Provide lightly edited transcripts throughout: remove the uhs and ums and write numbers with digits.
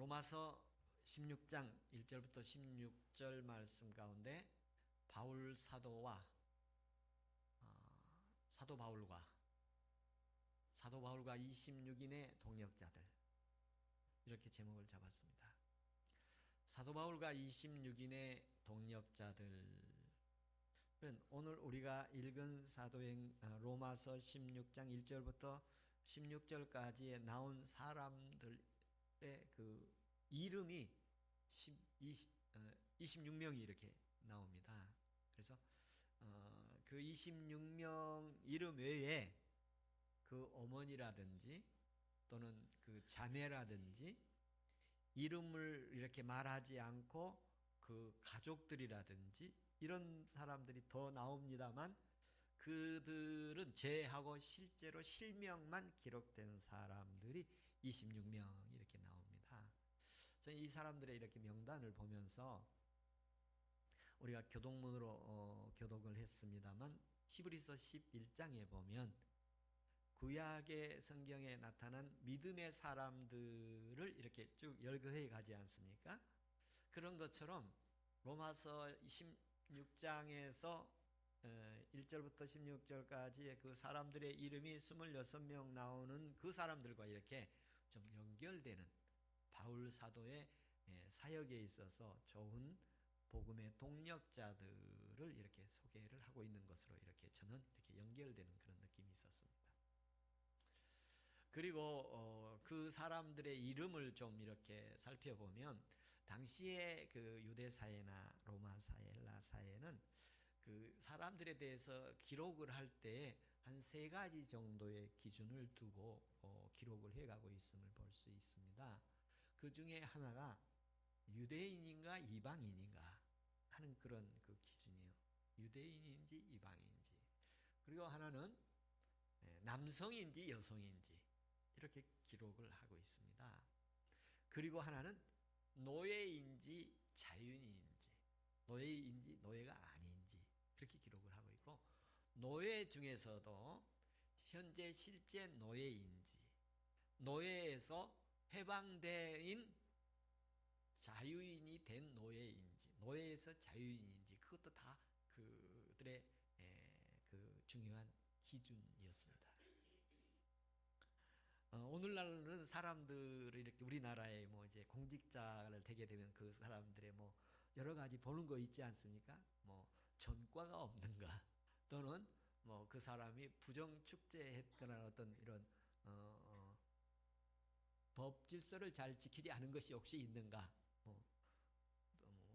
로마서 16장 1절부터 16절 말씀 가운데 바울 사도와 사도 바울과 26인의 동역자들, 이렇게 제목을 잡았습니다. 사도 바울과 26인의 동역자들은 오늘 우리가 읽은 로마서 16장 1절부터 16절까지에 나온 사람들의 그 이름이 26명이 이렇게 나옵니다. 그래서 그 26명 이름 외에 그 어머니라든지 또는 그 자매라든지 이름을 이렇게 말하지 않고 그 가족들이라든지 이런 사람들이 더 나옵니다만, 그들은 제하고 실제로 실명만 기록된 사람들이 26명 이렇게 나옵니다. 저는 이 사람들의 이렇게 명단을 보면서 우리가 교독문으로 교독을 했습니다만, 히브리서 11장에 보면 구약의 성경에 나타난 믿음의 사람들을 이렇게 쭉 열거해 가지 않습니까? 그런 것처럼 로마서 16장에서 1절부터 16절까지의 그 사람들의 이름이 26명 나오는 그 사람들과 이렇게 좀 연결되는 바울 사도의 사역에 있어서 좋은 복음의 동력자들을 이렇게 소개를 하고 있는 것으로 이렇게 저는 이렇게 연결되는 그런 느낌이 있었습니다. 그리고 그 사람들의 이름을 좀 이렇게 살펴보면 당시에 그 유대 사회나 로마 사회, 헬라 사회는 그 사람들에 대해서 기록을 할 때 한 세 가지 정도의 기준을 두고 기록을 해가고 있음을 볼 수 있습니다. 그 중에 하나가 유대인인가 이방인인가 하는 그런 그 기준이에요. 유대인인지 이방인인지. 그리고 하나는 남성인지 여성인지 이렇게 기록을 하고 있습니다. 그리고 하나는 노예인지 자유인인지, 노예인지 노예가 아닌지 그렇게 기록을 하고 있고, 노예 중에서도 현재 실제 노예인지, 노예에서 해방된 자유인이 된 노예인지, 노예에서 자유인인지, 그것도 다 그들의 그 중요한 기준이었습니다. 오늘날은 사람들을 이렇게 우리나라에 뭐 이제 공직자를 되게 되면 그 사람들의 뭐 여러 가지 보는 거 있지 않습니까? 뭐 전과가 없는가, 또는 뭐 그 사람이 부정 축제했거나 어떤 이런 법 질서를 잘 지키지 않은 것이 혹시 있는가, 뭐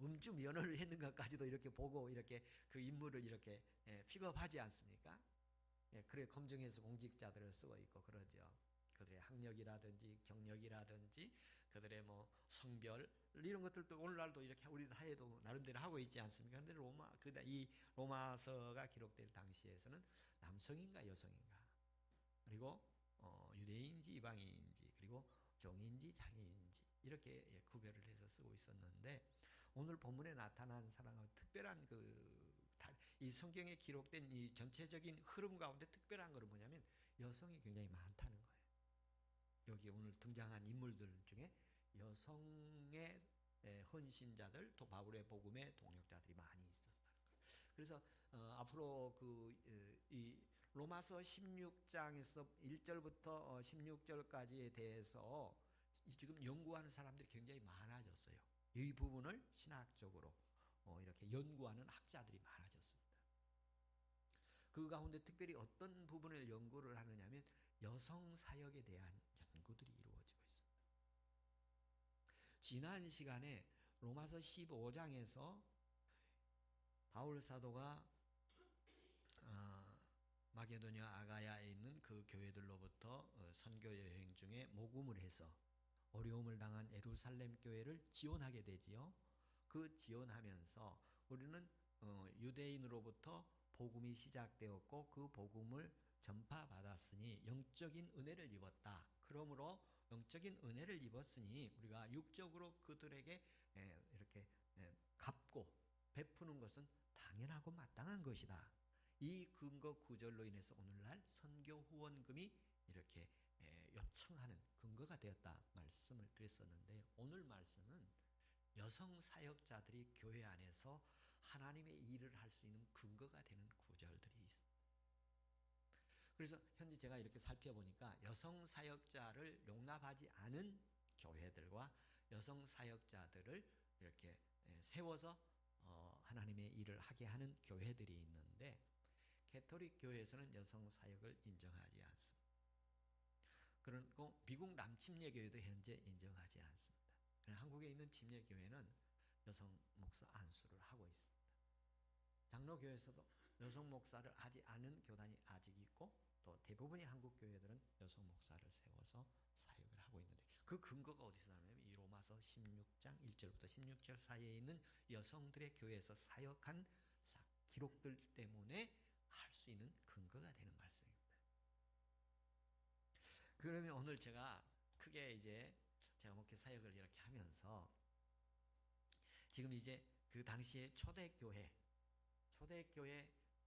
음주 면허를 했는가까지도 이렇게 보고 이렇게 그 인물을 이렇게 픽업하지 않습니까? 그래 검증해서 공직자들을 쓰고 있고 그러죠. 그들의 학력이라든지 경력이라든지 그들의 뭐 성별 이런 것들도 오늘날도 이렇게 우리 사회도 나름대로 하고 있지 않습니까? 그런데 이 로마서가 기록될 당시에서는 남성인가 여성인가, 그리고 유대인인지 이방인인지, 그리고 종인지 장애인인지 이렇게 구별을 해서 쓰고 있었는데, 오늘 본문에 나타난 사람은 특별한 이 성경에 기록된 이 전체적인 흐름 가운데 특별한 것은 뭐냐면 여성이 굉장히 많다는 거예요. 여기 오늘 등장한 인물들 중에 여성의 헌신자들, 또 바울의 복음의 동역자들이 많이 있었다는 거예요. 그래서 앞으로 이 로마서 16장에서 1절부터 16절까지에 대해서 지금 연구하는 사람들이 굉장히 많아졌어요. 이 부분을 신학적으로 이렇게 연구하는 학자들이 많아졌습니다. 그 가운데 특별히 어떤 부분을 연구를 하느냐면 여성 사역에 대한 연구들이 이루어지고 있습니다. 지난 시간에 로마서 15장에서 바울 사도가 마게도냐 아가야에 있는 그 교회들로부터 선교 여행 중에 모금을 해서 어려움을 당한 예루살렘 교회를 지원하게 되지요. 그 지원하면서 우리는 유대인으로부터 복음이 시작되었고 그 복음을 전파받았으니 영적인 은혜를 입었다. 그러므로 영적인 은혜를 입었으니 우리가 육적으로 그들에게 이렇게 갚고 베푸는 것은 당연하고 마땅한 것이다. 이 근거 구절로 인해서 오늘날 선교 후원금이 이렇게 요청하는 근거가 되었다 말씀을 드렸었는데, 오늘 말씀은 여성 사역자들이 교회 안에서 하나님의 일을 할 수 있는 근거가 되는 구절들이 있습니다. 그래서 현재 제가 이렇게 살펴보니까 여성 사역자를 용납하지 않은 교회들과 여성 사역자들을 이렇게 세워서 하나님의 일을 하게 하는 교회들이 있는데, 개토릭 교회에서는 여성 사역을 인정하지 않습니다. 그리고 미국 남침례 교회도 현재 인정하지 않습니다. 한국에 있는 침례 교회는 여성 목사 안수를 하고 있습니다. 장로 교회에서도 여성 목사를 하지 않은 교단이 아직 있고, 또 대부분의 한국 교회들은 여성 목사를 세워서 사역을 하고 있는데, 그 근거가 어디서 나냐면 이 로마서 16장 1절부터 16절 사이에 있는 여성들의 교회에서 사역한 기록들 때문에 할 수 있는 근거가 되는 말씀입니다. 그러면 오늘 제가 크게 이제 제가 목회 사역을 이렇게 하면서 지금 이제 그 당시에 초대교회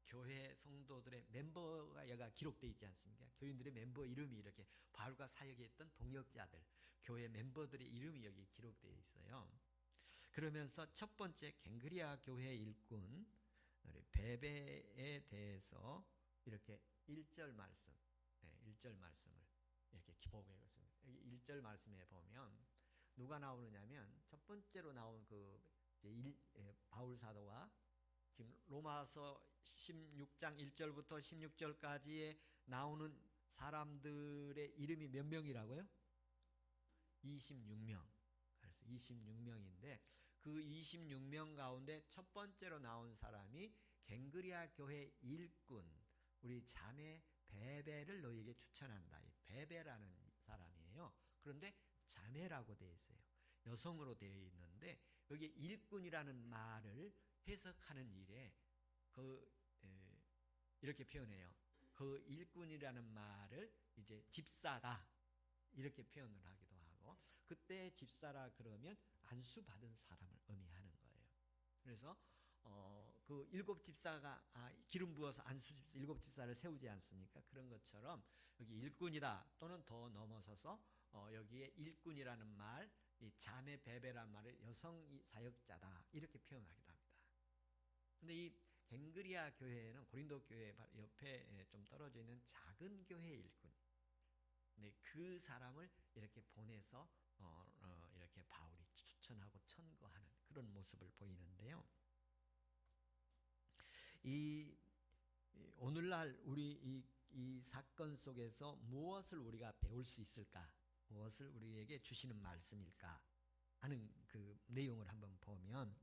교회 성도들의 멤버가 여가 기록되어 있지 않습니까? 교인들의 멤버 이름이 이렇게 바울과 사역했던 동역자들, 교회 멤버들의 이름이 여기 기록되어 있어요. 그러면서 첫 번째 갱그리아 교회 일꾼 베베에 대해서 이렇게 1절 말씀, 1절 말씀을 이렇게 보고 있습니다. 여기 1절 말씀에 보면 누가 나오느냐면, 첫 번째로 나온 바울 사도가 지금 로마서 16장 1절부터 16절까지에 나오는 사람들의 이름이 몇 명이라고요? 26명. 그래서 26명인데 그 26명 가운데 첫 번째로 나온 사람이 갱그리아 교회 일꾼, 우리 자매 베베를 너에게 추천한다. 베베라는 사람이에요. 그런데 자매라고 되어 있어요. 여성으로 되어 있는데 여기 일꾼이라는 말을 해석하는 일에 이렇게 표현해요. 그 일꾼이라는 말을 이제 집사다 이렇게 표현을 하기도 하고, 그때 집사라 그러면 안수 받은 사람을 의미하는 거예요. 그래서 그 일곱 집사가 기름 부어서 안수 집사 일곱 집사를 세우지 않습니까? 그런 것처럼 여기 일꾼이다 또는 더 넘어서서 여기에 일꾼이라는 말, 이 자매 베베란 말을 여성 사역자다 이렇게 표현하기도 합니다. 근데 이 갱그리아 교회는 고린도 교회 옆에 좀 떨어져 있는 작은 교회 일꾼. 네, 그 사람을 이렇게 보내서 이렇게 바울이 추천하고 천거하는 그런 모습을 보이는데요. 오늘날 우리 이 사건 속에서 무엇을 우리가 배울 수 있을까? 무엇을 우리에게 주시는 말씀일까? 하는 그 내용을 한번 보면,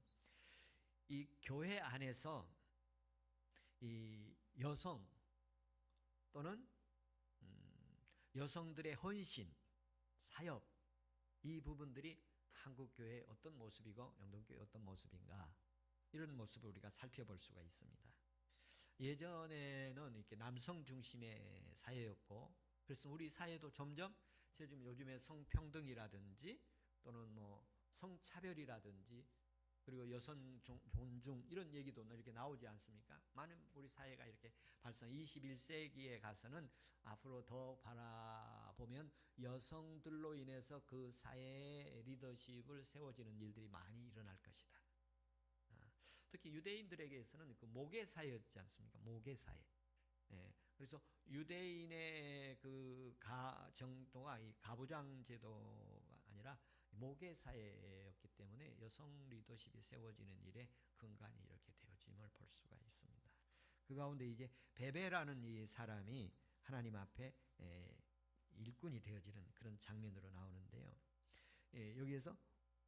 이 교회 안에서 이 여성 또는 여성들의 헌신, 사역, 이 부분들이 한국교회의 어떤 모습이고 영동교회의 어떤 모습인가, 이런 모습을 우리가 살펴볼 수가 있습니다. 예전에는 이렇게 남성 중심의 사회였고, 그래서 우리 사회도 점점 요즘에 성평등이라든지 또는 뭐 성차별이라든지 그리고 여성 존중 이런 얘기도 이렇게 나오지 않습니까? 많은 우리 사회가 이렇게 발전 21세기에 가서는 앞으로 더 바라보면 여성들로 인해서 그 사회의 리더십을 세워지는 일들이 많이 일어날 것이다. 특히 유대인들에게서는 그 모계 사회였지 않습니까? 모계 사회. 그래서 유대인의 그 정도가 이 가부장 제도가 아니라 모계 사회였기 때문에 여성 리더십이 세워지는 일에 근간이 이렇게 되어짐을 볼 수가 있습니다. 그 가운데 이제 베베라는 이 사람이 하나님 앞에 일꾼이 되어지는 그런 장면으로 나오는데요. 여기에서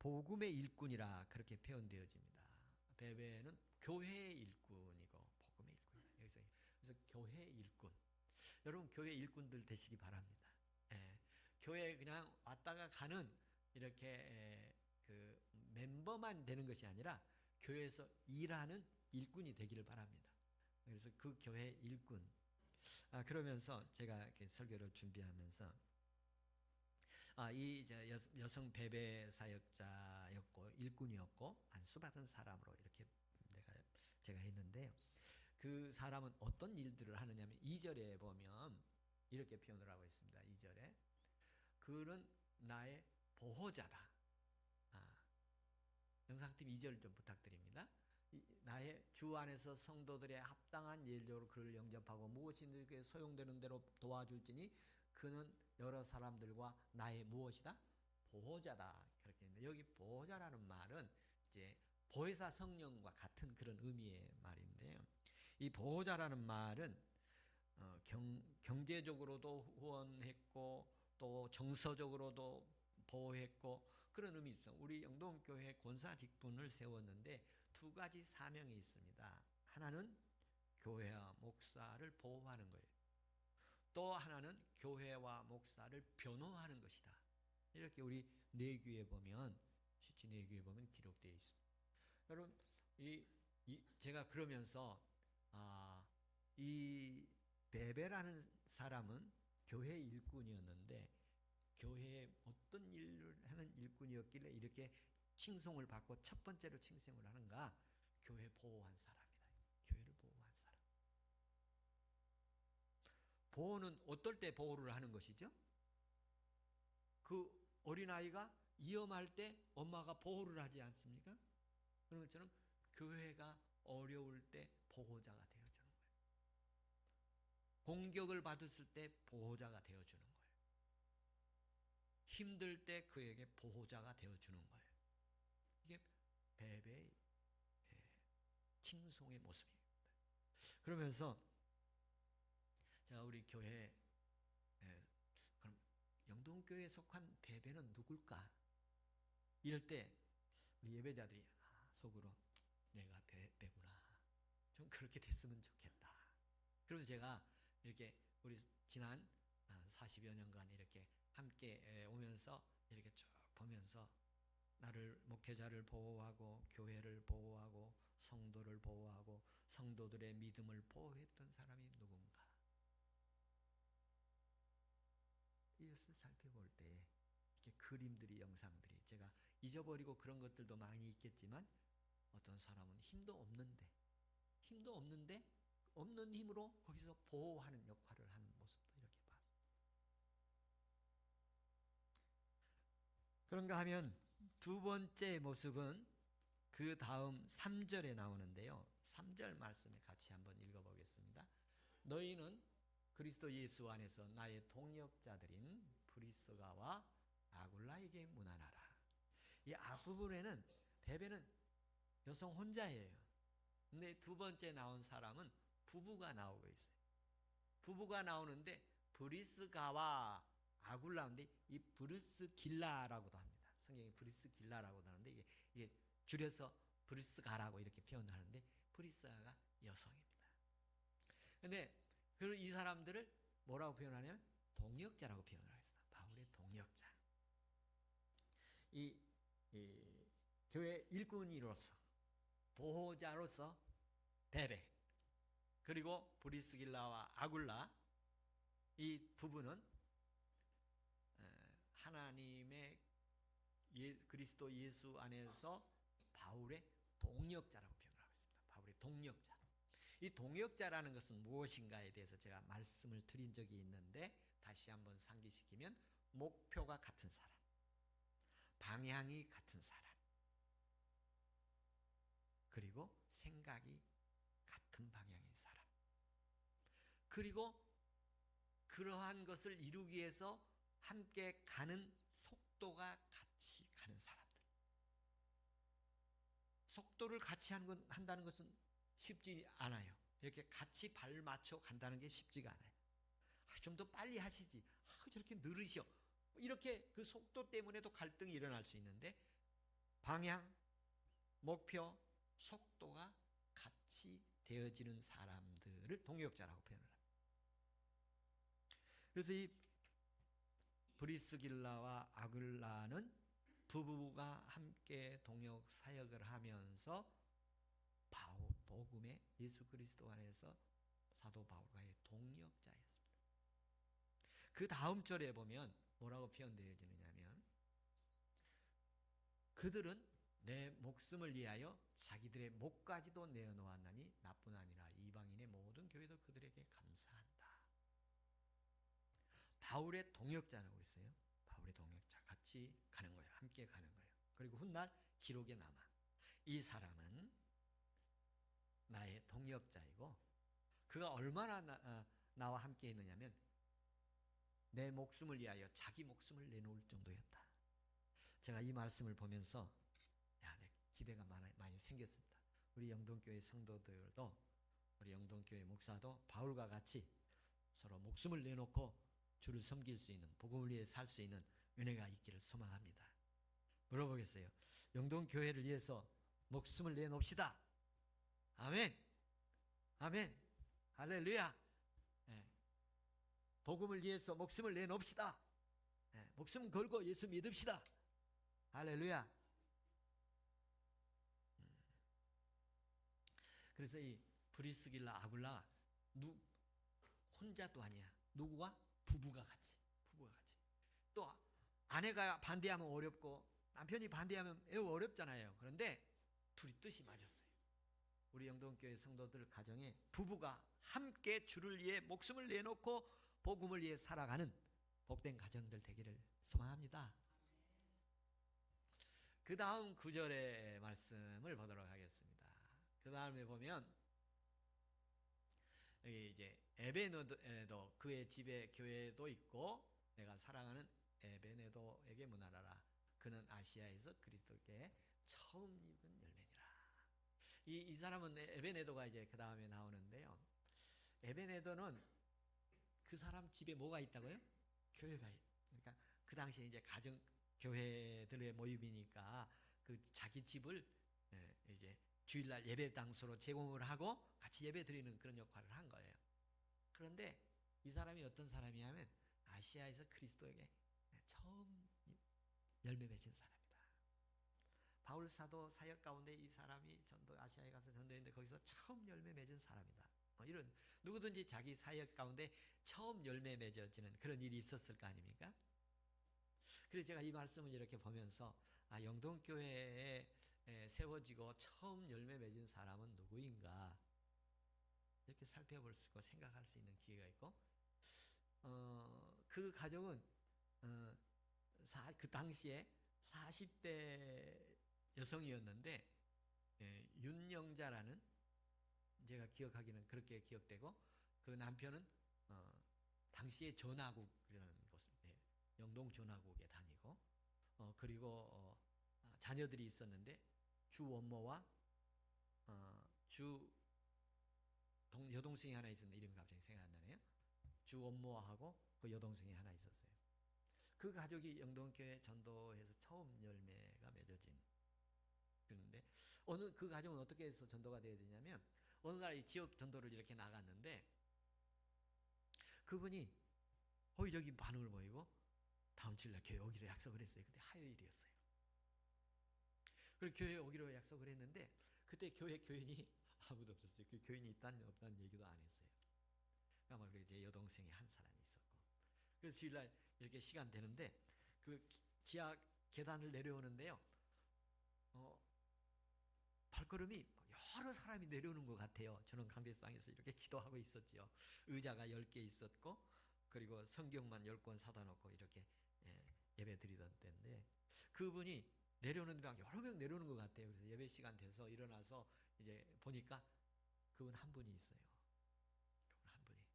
복음의 일꾼이라 그렇게 표현되어집니다. 베베는 교회의 일꾼이고 복음의 일꾼이다. 그래서 교회 일꾼. 여러분 교회 일꾼들 되시기 바랍니다. 교회 그냥 왔다가 가는 이렇게 그 멤버만 되는 것이 아니라 교회에서 일하는 일꾼이 되기를 바랍니다. 그래서 그 교회 일꾼. 그러면서 제가 이렇게 설교를 준비하면서 이 여성 베베 사역자였고 일꾼이었고 안수받은 사람으로 이렇게 제가 했는데요. 그 사람은 어떤 일들을 하느냐면 2절에 보면 이렇게 표현을 하고 있습니다. 2절에 그는 나의 보호자다. 영상팀 2절 좀 부탁드립니다. 나의 주 안에서 성도들의 합당한 예절로 그를 영접하고 무엇이든지 소용되는 대로 도와줄지니 그는 여러 사람들과 나의 무엇이다? 보호자다. 그렇게 했는데 여기 보호자라는 말은 이제 보혜사 성령과 같은 그런 의미의 말인데요. 이 보호자라는 말은 경제적으로도 후원했고 또 정서적으로도 보호했고 그런 의미 있습니다. 우리 영동교회 권사 직분을 세웠는데 두 가지 사명이 있습니다. 하나는 교회와 목사를 보호하는 거예요. 또 하나는 교회와 목사를 변호하는 것이다. 이렇게 우리 내규에 보면 시치 내규에 보면 기록되어 있습니다. 여러분 제가 그러면서 이 베베라는 사람은 교회 일꾼이었는데 교회에 어떤 일을 하는 일꾼이었길래 이렇게 칭송을 받고 첫 번째로 칭송을 하는가? 교회 보호한 사람이다. 교회를 보호한 사람. 보호는 어떨 때 보호를 하는 것이죠? 그 어린아이가 위험할 때 엄마가 보호를 하지 않습니까? 그런 것처럼 교회가 어려울 때 보호자가 되어주는 거예요. 공격을 받았을 때 보호자가 되어주는 거예요. 힘들 때 그에게 보호자가 되어주는 거예요. 이게 베베의 칭송의 모습입니다. 그러면서 자 우리 교회 그럼 영동교회에 속한 베베는 누굴까? 이럴 때 우리 예배자들이 속으로 내가 베베구나. 좀 그렇게 됐으면 좋겠다. 그러면 제가 이렇게 우리 지난 40여 년간 이렇게 함께 오면서 이렇게 쭉 보면서 나를 목회자를 보호하고 교회를 보호하고 성도를 보호하고 성도들의 믿음을 보호했던 사람이 누군가? 이것을 살펴볼 때 이렇게 그림들이 영상들이 제가 잊어버리고 그런 것들도 많이 있겠지만 어떤 사람은 힘도 없는데 없는 힘으로 거기서 보호하는 역할을 하는 모습도 이렇게 봐. 그런가 하면 두 번째 모습은 그 다음 3절에 나오는데요. 3절 말씀을 같이 한번 읽어보겠습니다. 너희는 그리스도 예수 안에서 나의 동역자들인 브리스가와 아굴라에게 문안하라. 이 앞부분에는 베베는 여성 혼자예요. 근데 두 번째 나온 사람은 부부가 나오고 있어요. 부부가 나오는데 브리스가와 아굴라인데 이 브리스길라라고도 합니다. 성경에 브리스길라라고도 하는데 이게 줄여서 브리스가라고 이렇게 표현하는데 브리스가가 여성입니다. 근데 이 사람들을 뭐라고 표현하냐면 동역자라고 표현을 했습니다. 바울의 동역자. 이 교회 일꾼이로서 보호자로서 베베 그리고 브리스길라와 아굴라 이 부부는 하나님의 그리스도 예수 안에서 바울의 동역자라고 표현하고 있습니다. 바울의 동역자. 이 동역자라는 것은 무엇인가에 대해서 제가 말씀을 드린 적이 있는데 다시 한번 상기시키면 목표가 같은 사람, 방향이 같은 사람, 그리고 생각이 같은 방향인 사람, 그리고 그러한 것을 이루기 위해서 함께 가는 속도가 같이 가는 사람들. 속도를 같이 한다는 것은 쉽지 않아요. 이렇게 같이 발 맞춰 간다는 게 쉽지가 않아요. 좀 더 빨리 하시지. 저렇게 느리셔. 이렇게 그 속도 때문에도 갈등이 일어날 수 있는데 방향, 목표, 속도가 같이 되어지는 사람들을 동역자라고 표현을 합니다. 그래서 이 브리스길라와 아굴라는 부부가 함께 동역 사역을 하면서 복음의 예수 그리스도 안에서 사도 바울과의 동역자였습니다. 그 다음 절에 보면 뭐라고 표현되어지느냐면 그들은 내 목숨을 위하여 자기들의 목까지도 내어놓았나니 나뿐 아니라 이방인의 모든 교회도 그들에게 감사한다. 바울의 동역자라고 있어요. 바울의 같이 가는 거예요. 함께 가는 거예요. 그리고 훗날 기록에 남아 이 사람은 나의 동역자이고 그가 얼마나 나와 함께 있느냐면 내 목숨을 위하여 자기 목숨을 내놓을 정도였다. 제가 이 말씀을 보면서 내 기대가 많이 생겼습니다. 우리 영동교회 성도들도 우리 영동교회 목사도 바울과 같이 서로 목숨을 내놓고 주를 섬길 수 있는, 복음을 위해 살 수 있는 은혜가 있기를 소망합니다. 물어보겠어요. 영동교회를 위해서 목숨을 내놓읍시다. 아멘. 아멘. 할렐루야. 복음을 위해서 목숨을 내놓읍시다. 목숨 걸고 예수 믿읍시다. 할렐루야. 그래서 이 브리스길라 아굴라 혼자도 아니야. 누구와? 부부가 같이. 또 아내가 반대하면 어렵고 남편이 반대하면 매우 어렵잖아요. 그런데 둘이 뜻이 맞았어요. 우리 영동교회 성도들 가정에 부부가 함께 주를 위해 목숨을 내놓고 복음을 위해 살아가는 복된 가정들 되기를 소망합니다. 그 다음 9절의 말씀을 보도록 하겠습니다. 그 다음에 보면 여기 이제 에베네도에도 그의 집에 교회도 있고 내가 사랑하는 에베네도에게 문안하라. 그는 아시아에서 그리스도께 처음 입은 열매니라. 이 사람은 에베네도가 이제 그 다음에 나오는데요. 에베네도는 그 사람 집에 뭐가 있다고요? 교회가 있어요. 그러니까 그 당시에 이제 가정 교회들의 모임이니까 그 자기 집을 이제 주일날 예배 장소로 제공을 하고 같이 예배 드리는 그런 역할을 한 거예요. 그런데 이 사람이 어떤 사람이냐면 아시아에서 그리스도에게 처음 열매 맺은 사람이다. 바울 사도 사역 가운데 이 사람이 아시아에 가서 전도했는데 거기서 처음 열매 맺은 사람이다. 이런 누구든지 자기 사역 가운데 처음 열매 맺어지는 그런 일이 있었을 거 아닙니까? 그래서 제가 이 말씀을 이렇게 보면서 영동교회에 세워지고 처음 열매 맺은 사람은 누구인가 이렇게 살펴볼 수 있고 생각할 수 있는 기회가 있고 그 가족은 그 당시에 40대 여성이었는데 윤영자라는 제가 기억하기는 그렇게 기억되고 그 남편은 당시에 전화국이라는 곳, 영동 전화국에 다니고 그리고 자녀들이 있었는데 주 원모와 여동생이 하나 있었는데 이름이 갑자기 생각 안 나네요. 주 원모하고 그 여동생이 하나 있었어요. 그 가족이 영동교회 전도해서 처음 열매가 맺어진. 그런데 그 가정은 어떻게 해서 전도가 되어지냐면 어느 날 이 지역 전도를 이렇게 나갔는데 그분이 호의적인 반응을 보이고 다음 주일날 교회 오기로 약속을 했어요. 근데 화요일이었어요. 그리고 교회에 오기로 약속을 했는데 그때 교인이 아무도 없었어요. 그 교인이 있다는 없다는 얘기도 안 했어요. 아마 그리고 이제 여동생이 한 사람이 있었고 그래서 주일날 이렇게 시간 되는데 그 지하 계단을 내려오는데요. 발걸음이 여러 사람이 내려오는 것 같아요. 저는 강대상에서 이렇게 기도하고 있었죠. 의자가 10개 있었고 그리고 성경만 10권 사다 놓고 이렇게 예배 드리던 때인데 그분이 내려오는데 막 여러 명 내려오는 것 같아요. 그래서 예배 시간 돼서 일어나서 이제 보니까 그분 한 분이 있어요. 그분 한 분이.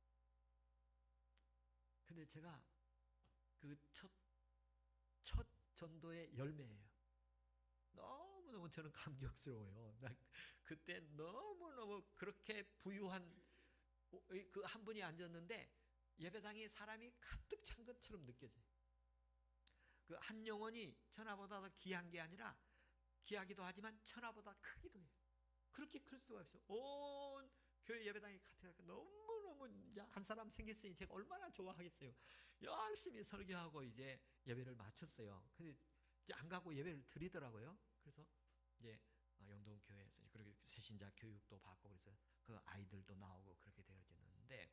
근데 제가 그 첫 전도의 열매예요. 너무너무 저는 감격스러워요. 나 그때 너무너무 그렇게 부유한 그 한 분이 앉았는데 예배당에 사람이 가득 찬 것처럼 느껴져요. 그 한 영혼이 천하보다 더 귀한 게 아니라 귀하기도 하지만 천하보다 크기도 해요. 그렇게 클 수가 없어요. 온 교회 예배당에 가득 너무너무 한 사람 생겼으니 제가 얼마나 좋아하겠어요. 열심히 설교하고 이제 예배를 마쳤어요. 근데 이제 안 가고 예배를 드리더라고요. 그래서 이제 영동교회에서 그렇게 새신자 교육도 받고 그래서 그 아이들도 나오고 그렇게 되어졌는데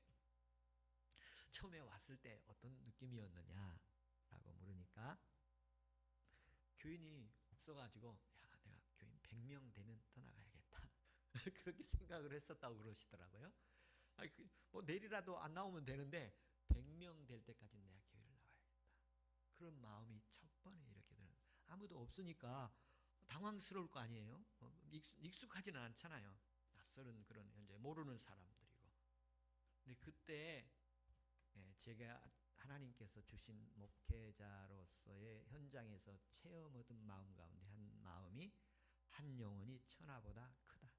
처음에 왔을 때 어떤 느낌이었느냐라고 물으니까 교인이 없어가지고 내가 교인 100명 되면 떠나가야겠다 그렇게 생각을 했었다고 그러시더라고요. 뭐 내일이라도 안 나오면 되는데 100명 될 때까지 내가 교회를 나와야겠다 그런 마음이 첫 번에 아무도 없으니까 당황스러울 거 아니에요. 익숙하지는 않잖아요. 낯설은 그런 현재 모르는 사람들이고. 근데 그때 제가 하나님께서 주신 목회자로서의 현장에서 체험 얻은 마음 가운데 한 마음이 한 영혼이 천하보다 크다.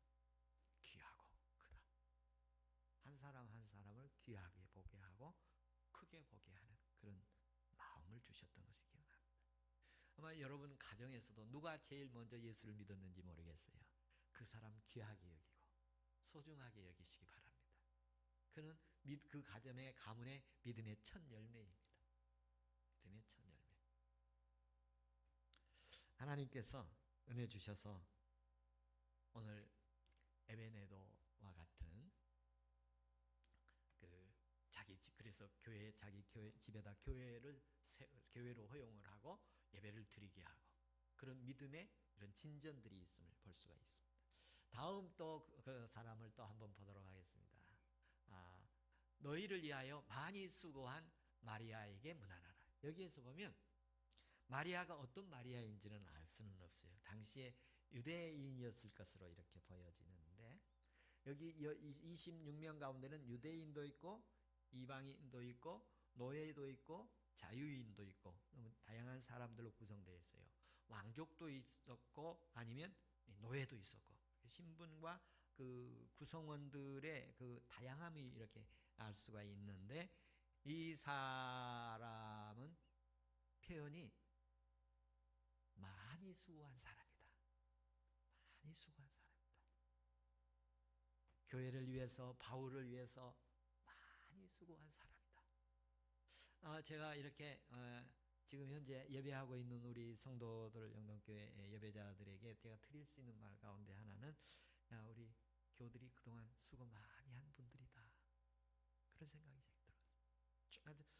귀하고 크다. 한 사람 한 사람을 귀하게 보게 하고 크게 보게 하는 그런 마음을 주셨던 것이 기억납니다. 아마 여러분 가정에서도 누가 제일 먼저 예수를 믿었는지 모르겠어요. 그 사람 귀하게 여기고 소중하게 여기시기 바랍니다. 그는 그 가문의 믿음의 첫 열매입니다. 믿음의 첫 열매. 하나님께서 은혜 주셔서 오늘 에베네도와 같은 그래서 자기 교회 집에다 교회로 허용을 하고 예배를 드리게 하고 그런 믿음의 이런 진전들이 있음을 볼 수가 있습니다. 다음 또 그 사람을 또 한번 보도록 하겠습니다. 너희를 위하여 많이 수고한 마리아에게 문안하라. 여기에서 보면 마리아가 어떤 마리아인지는 알 수는 없어요. 당시에 유대인이었을 것으로 이렇게 보여지는데 여기 26명 가운데는 유대인도 있고 이방인도 있고 노예도 있고 자유인도 있고 너무 다양한 사람들로 구성되어 있어요. 왕족도 있었고 아니면 노예도 있었고 신분과 그 구성원들의 그 다양함이 이렇게 알 수가 있는데 이 사람은 표현이 많이 수고한 사람이다. 많이 수고한 사람이다. 교회를 위해서 바울을 위해서 많이 수고한 사람이다. 제가 이렇게 지금 현재 예배하고 있는 우리 성도들 영동교회 예배자들에게 제가 드릴 수 있는 말 가운데 하나는 우리 교들이 그동안 수고 많이 한 분들이다. 그런 생각이 들었어요.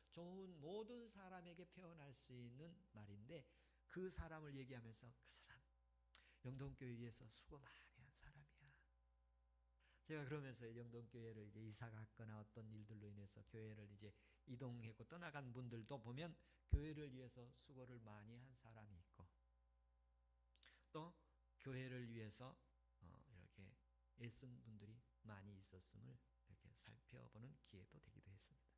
좋은 모든 사람에게 표현할 수 있는 말인데 그 사람을 얘기하면서 그 사람 영동교회 위해서 수고 많이 한 사람이야. 제가 그러면서 영동교회를 이제 이사 갔거나 어떤 일들로 인해서 교회를 이제 이동하고 떠나간 분들도 보면 교회를 위해서 수고를 많이 한 사람이 있고 또 교회를 위해서 이렇게 애쓴 분들이 많이 있었음을 이렇게 살펴보는 기회도 되기도 했습니다.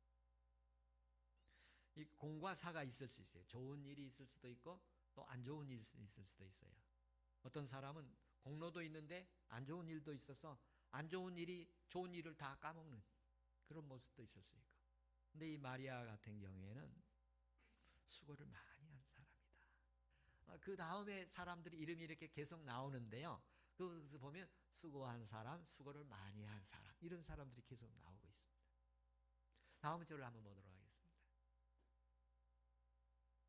이 공과 사가 있을 수 있어요. 좋은 일이 있을 수도 있고 또 안 좋은 일이 있을 수도 있어요. 어떤 사람은 공로도 있는데 안 좋은 일도 있어서 안 좋은 일이 좋은 일을 다 까먹는 그런 모습도 있을 수 있고. 근데 이 마리아 같은 경우에는 수고를 많이 한 사람이다. 그 다음에 사람들이 이름이 이렇게 계속 나오는데요. 그것을 보면 수고한 사람, 수고를 많이 한 사람 이런 사람들이 계속 나오고 있습니다. 다음 절을 한번 보도록 하겠습니다.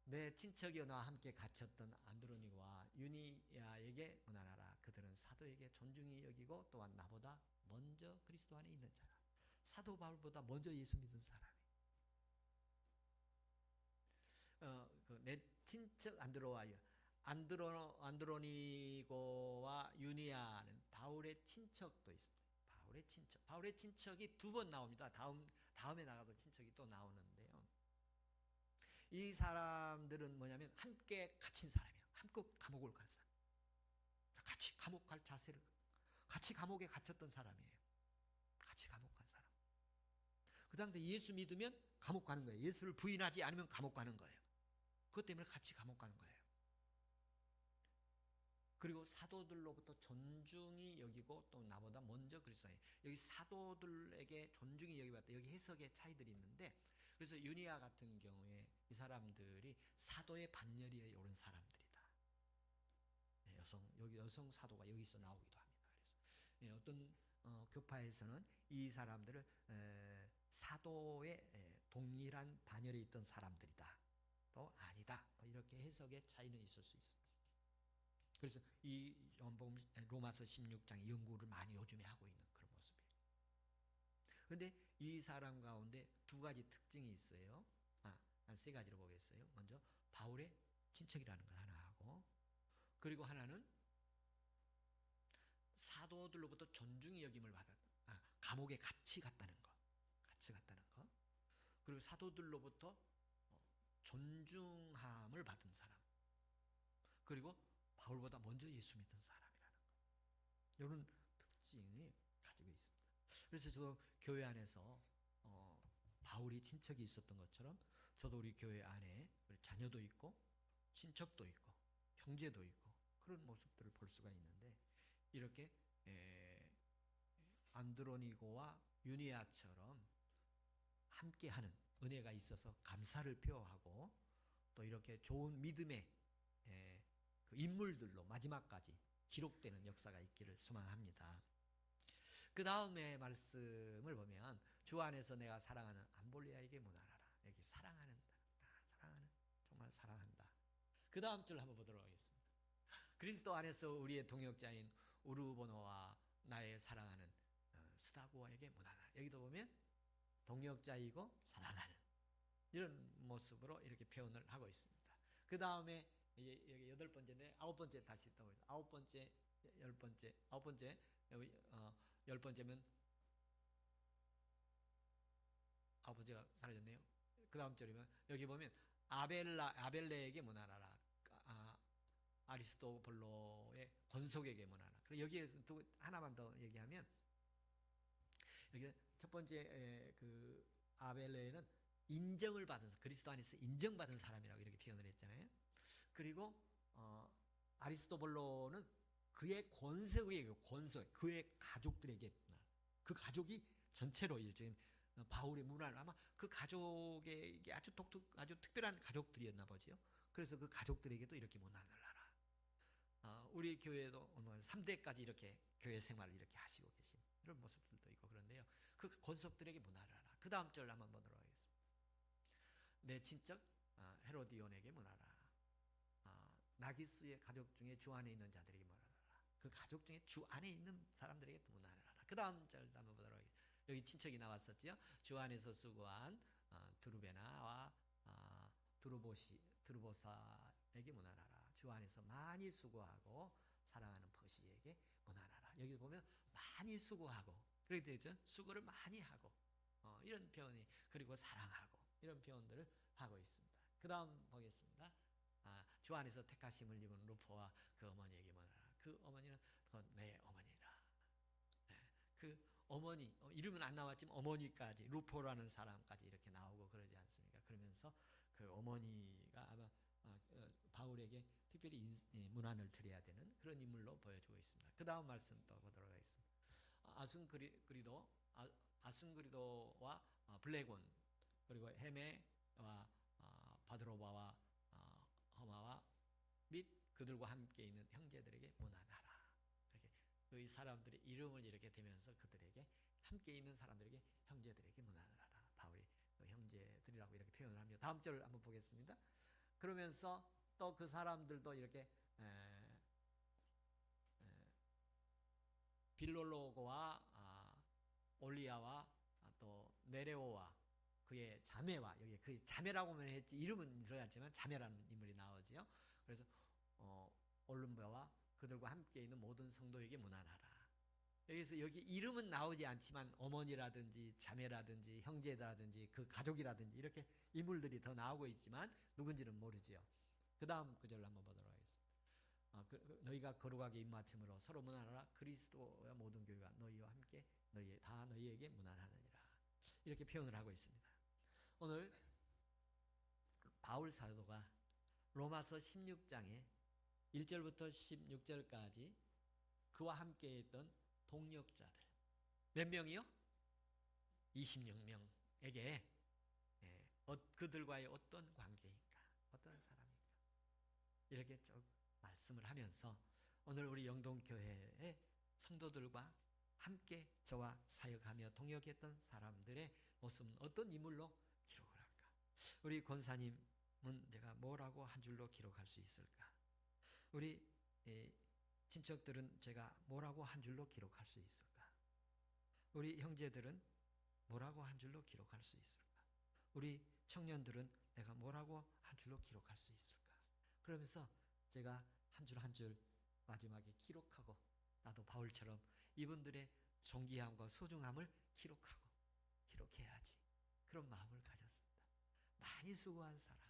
내 친척이여 나와 함께 갇혔던 안드로니와 유니야에게 문안하라. 그들은 사도에게 존중히 여기고 또한 나보다 먼저 그리스도 안에 있는 자라. 사도 바울보다 먼저 예수 믿은 사람이. 내 친척 안드로니고와 유니야는 바울의 친척도 있습니다. 바울의 친척이 두 번 나옵니다. 다음에 나가도 친척이 또 나오는데요. 이 사람들은 뭐냐면 함께 갇힌 사람이에요. 함께 감옥을 간 사람. 같이 감옥 갈 자세를 같이 감옥에 갇혔던 사람이에요. 같이 감옥 간 사람. 그 당시 예수 믿으면 감옥 가는 거예요. 예수를 부인하지 않으면 감옥 가는 거예요. 그것 때문에 같이 감옥 가는 거예요. 그리고 사도들로부터 존중이 여기고 또 나보다 먼저 그리스도에 여기 사도들에게 존중이 여기봤다. 여기 해석의 차이들이 있는데 그래서 유니아 같은 경우에 이 사람들이 사도의 반열에 오른 사람들이다. 여성 사도가 여기서 나오기도 합니다. 그래서 어떤 교파에서는 이 사람들을 사도의 동일한 반열에 있던 사람들이다. 또 아니다. 이렇게 해석의 차이는 있을 수 있습니다. 그래서 이 로마서 16장의 연구를 많이 요즘에 하고 있는 그런 모습이에요. 그런데 이 사람 가운데 두 가지 특징이 있어요. 한 세 가지로 보겠어요. 먼저 바울의 친척이라는 걸 하나 하고 그리고 하나는 사도들로부터 존중이 여김을 받았다. 감옥에 같이 갔다는 거. 그리고 사도들로부터 존중함을 받은 사람. 그리고 바울보다 먼저 예수 믿은 사람이라는 거. 이런 특징이 가지고 있습니다. 그래서 저도 교회 안에서 바울이 친척이 있었던 것처럼 저도 우리 교회 안에 우리 자녀도 있고 친척도 있고 형제도 있고 그런 모습들을 볼 수가 있는데 이렇게 안드로니고와 유니아처럼 함께하는 은혜가 있어서 감사를 표하고 또 이렇게 좋은 믿음의 그 인물들로 마지막까지 기록되는 역사가 있기를 소망합니다. 그 다음에 말씀을 보면 주 안에서 내가 사랑하는 암볼리아에게 문안하라. 여기 사랑하는 정말 사랑한다. 그 다음 줄 한번 보도록 하겠습니다. 그리스도 안에서 우리의 동역자인 우르보노와 나의 사랑하는 스다고에게 문안하라. 여기도 보면 동역자이고 사랑하는 이런 모습으로 이렇게 표현을 하고 있습니다. 그 다음에 여기 8번째인데 9번째 다시 또 9번째, 10번째, 9번째, 10번째면 9번째가 사라졌네요. 그 다음 절이면 여기 보면 아벨레에게 문안하라. 아리스토블로의 권속에게 문안하라. 그리고 여기에 또 하나만 더 얘기하면 여기 첫 번째 그 아벨레는 인정을 받은 그리스도 안에서 인정받은 사람이라고 이렇게 표현을 했잖아요. 그리고 아리스토블로는 그의 권속에게 그의 가족들에게 그 가족이 전체로 일종의 바울의 문화를 아마 그 가족에게 아주 특별한 가족들이었나 보죠. 그래서 그 가족들에게도 이렇게 문안을 하라. 우리 교회도 3대까지 이렇게 교회 생활을 이렇게 하시고 계신 이런 모습들도 있고 그런데요. 그 권속들에게 문안을 하라. 그 다음 절 한번 보도록 하겠습니다. 내 친척 헤로디온에게 문안하라. 나기스의 가족 중에 주 안에 있는 자들에게 문안하라. 그 가족 중에 주 안에 있는 사람들에게 문안을 하라. 그 다음 절 한번 보도록 하겠습니다. 여기 친척이 나왔었죠. 주 안에서 수고한 드루베나와 드루보사에게 문안하라. 주 안에서 많이 수고하고 사랑하는 퍼시에게 문안하라. 여기 보면 많이 수고하고 그렇게 되죠. 수고를 많이 하고 이런 표현이 그리고 사랑하고 이런 표현들을 하고 있습니다. 그 다음 보겠습니다. 주 안에서 택하심을 입은 루포와 그 어머니에게 문안하라. 그 어머니는 내 어머니라. 그 어머니 이름은 안 나왔지만 어머니까지 루포라는 사람까지 이렇게 나오고 그러지 않습니까? 그러면서 그 어머니가 아마 바울에게 특별히 문안을 드려야 되는 그런 인물로 보여주고 있습니다. 그 다음 말씀 또 보도록 하겠습니다. 아순그리도와 블레곤 그리고 헤메와 바드로바와 허마와 및 그들과 함께 있는 형제들에게 문안하라. 이렇게 그 사람들의 이름을 이렇게 대면서 그들에게 함께 있는 사람들에게 형제들에게 문안을 하라. 바울이 그 형제들이라고 이렇게 표현을 합니다. 다음 절을 한번 보겠습니다. 그러면서 또 그 사람들도 이렇게 빌롤로고와 올리아와 또 네레오와 그의 자매와 여기 그 자매라고만 했지 이름은 들어갔지만 자매라는 인물이 나오지요. 그래서 올름바와 그들과 함께 있는 모든 성도에게 문안하라. 여기서 여기 이름은 나오지 않지만 어머니라든지 자매라든지 형제라든지 그 가족이라든지 이렇게 인물들이 더 나오고 있지만 누군지는 모르지요. 그 다음 구절을 한번 보도록 하겠습니다. 너희가 거룩하게 입맞춤으로 서로 문안하라. 그리스도와 모든 교회가 너희와 함께 다 너희에게 문안하느니라. 이렇게 표현을 하고 있습니다. 오늘 바울 사도가 로마서 16장에 1절부터 16절까지 그와 함께 했던 동역자들 몇 명이요? 26명에게 그들과의 어떤 관계인가 어떤 사람인가 이렇게 쭉 말씀을 하면서 오늘 우리 영동교회의 성도들과 함께 저와 사역하며 동역했던 사람들의 모습은 어떤 인물로 기록을 할까? 우리 권사님은 내가 뭐라고 한 줄로 기록할 수 있을까? 우리 친척들은 제가 뭐라고 한 줄로 기록할 수 있을까? 우리 형제들은 뭐라고 한 줄로 기록할 수 있을까? 우리 청년들은 내가 뭐라고 한 줄로 기록할 수 있을까? 그러면서 제가 한 줄 한 줄 마지막에 기록하고 나도 바울처럼 이분들의 존귀함과 소중함을 기록해야지 그런 마음을 가졌습니다. 많이 수고한 사람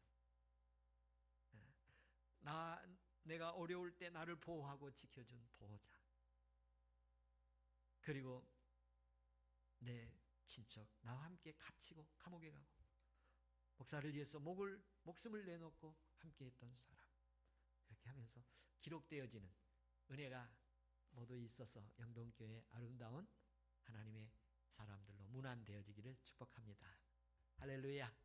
내가 어려울 때 나를 보호하고 지켜준 보호자, 그리고 내 친척, 나와 함께 갇히고 감옥에 가고 목사를 위해서 목숨을 내놓고 함께 했던 사람, 이렇게 하면서 기록되어지는 은혜가 모두 있어서 영동교회 아름다운 하나님의 사람들로 문안되어지기를 축복합니다. 할렐루야.